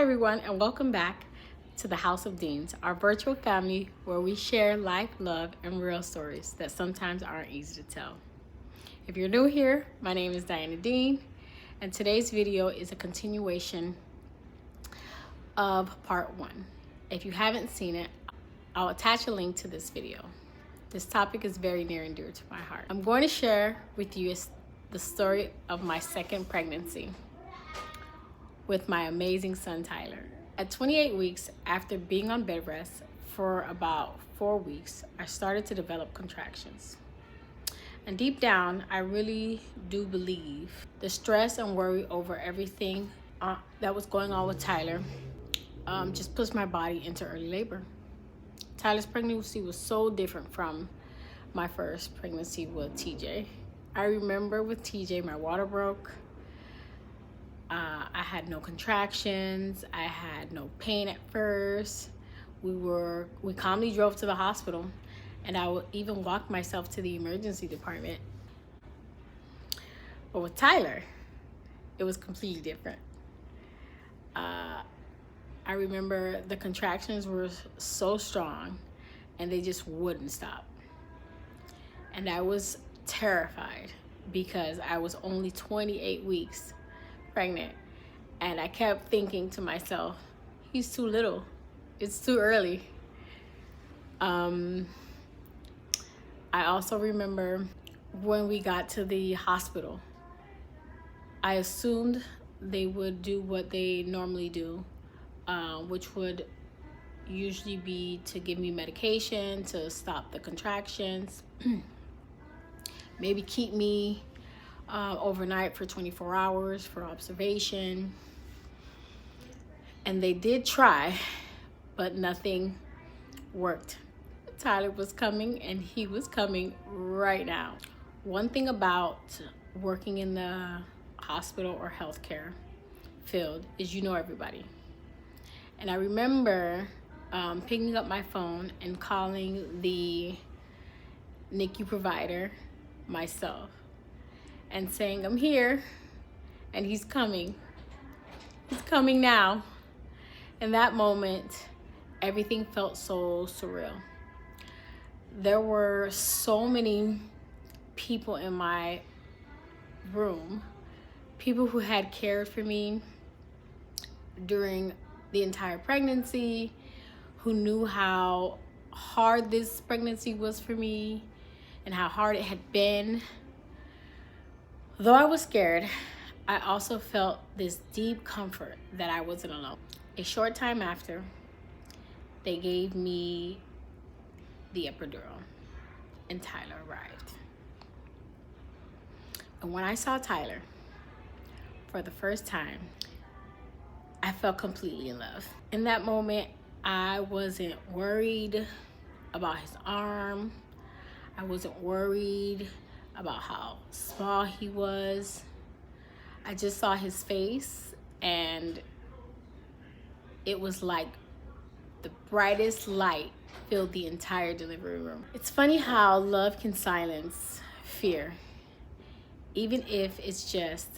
everyone, and welcome back to the House of Deans, our virtual family where we share life, love, and real stories that sometimes aren't easy to tell. If you're new here, my name is Diana Dean, and today's video is a continuation of part 1. If you haven't seen it, I'll attach a link to this video. This topic is very near and dear to my heart. I'm going to share with you the story of my second pregnancy with my amazing son, Tyler. At 28 weeks, after being on bed rest for about 4 weeks, I started to develop contractions. And deep down, I really do believe the stress and worry over everything that was going on with Tyler just pushed my body into early labor. Tyler's pregnancy was so different from my first pregnancy with TJ. I remember with TJ, my water broke. I had no contractions. I had no pain at first. We calmly drove to the hospital, and I would even walk myself to the emergency department. But with Tyler, it was completely different. I remember the contractions were so strong, and they just wouldn't stop. And I was terrified because I was only 28 weeks pregnant, and I kept thinking to myself, he's too little, it's too early. I also remember when we got to the hospital, I assumed they would do what they normally do, which would usually be to give me medication to stop the contractions, maybe keep me overnight for 24 hours for observation. And they did try, but nothing worked. Tyler was coming, and he was coming right now. One thing about working in the hospital or healthcare field is you know everybody. And I remember picking up my phone and calling the NICU provider myself and saying, I'm here, and he's coming. He's coming now. In that moment, everything felt so surreal. There were so many people in my room, people who had cared for me during the entire pregnancy, who knew how hard this pregnancy was for me and how hard it had been. Though I was scared, I also felt this deep comfort that I wasn't alone. A short time after, they gave me the epidural, and Tyler arrived. And when I saw Tyler for the first time, I felt completely in love. In that moment, I wasn't worried about his arm. I wasn't worried about how small he was. I just saw his face, and it was like the brightest light filled the entire delivery room. It's funny how love can silence fear, even if it's just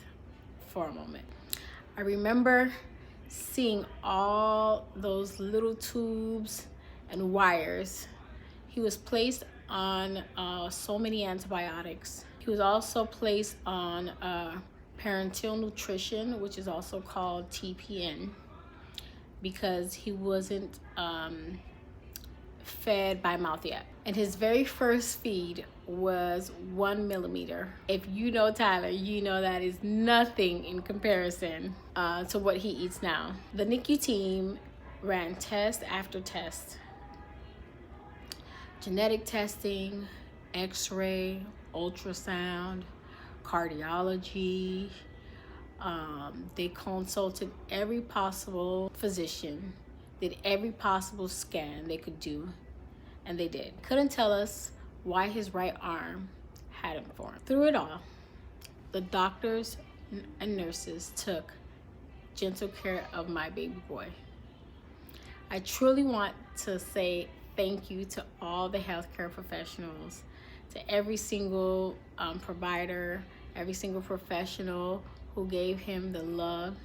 for a moment. I remember seeing all those little tubes and wires. He was placed on so many antibiotics. He was also placed on parenteral nutrition, which is also called TPN, because he wasn't fed by mouth yet. And his very first feed was 1 millimeter. If you know Tyler, you know that is nothing in comparison to what he eats now. The NICU team ran test after test. Genetic testing, x-ray, ultrasound, cardiology. They consulted every possible physician, did every possible scan they could do, and they did. Couldn't tell us why his right arm hadn't formed. Through it all, the doctors and nurses took gentle care of my baby boy. I truly want to say thank you to all the healthcare professionals, to every single provider, every single professional who gave him the love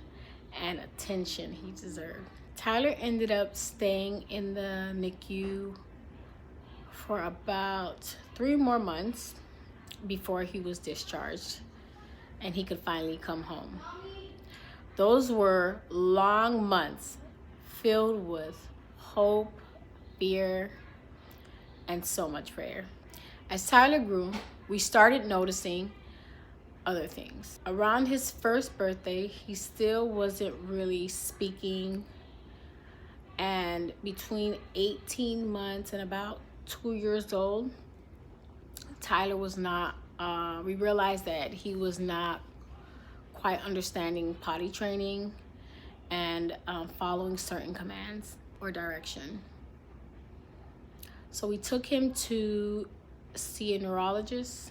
and attention he deserved. Tyler ended up staying in the NICU for about 3 more months before he was discharged and he could finally come home. Those were long months filled with hope, fear, and so much prayer. As Tyler grew, we started noticing other things. Around his first birthday, he still wasn't really speaking, and between 18 months and about 2 years old, Tyler was not, we realized that he was not quite understanding potty training and following certain commands or direction. So we took him to see a neurologist,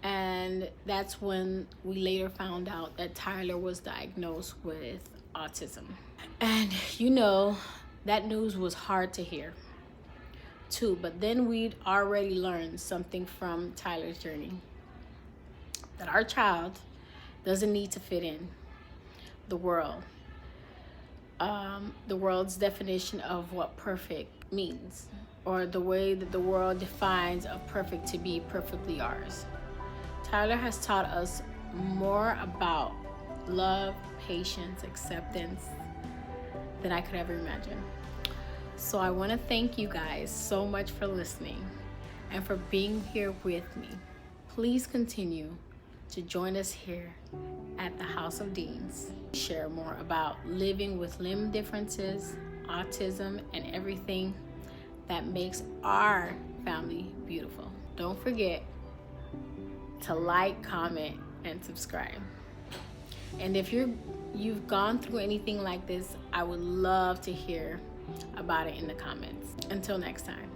and that's when we later found out that Tyler was diagnosed with autism. And you know, that news was hard to hear too, but then we'd already learned something from Tyler's journey, that our child doesn't need to fit in the world, the world's definition of what perfect means, or the way that the world defines of perfect to be perfectly ours. Tyler has taught us more about love, patience, acceptance than I could ever imagine. So I want to thank you guys so much for listening and for being here with me. Please continue to join us here at the House of Deans. Share more about living with limb differences, autism, and everything that makes our family beautiful. Don't forget to like, comment, and subscribe. And if you've gone through anything like this, I would love to hear about it in the comments. Until next time,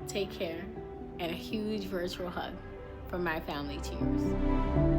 take care, and a huge virtual hug from my family to yours.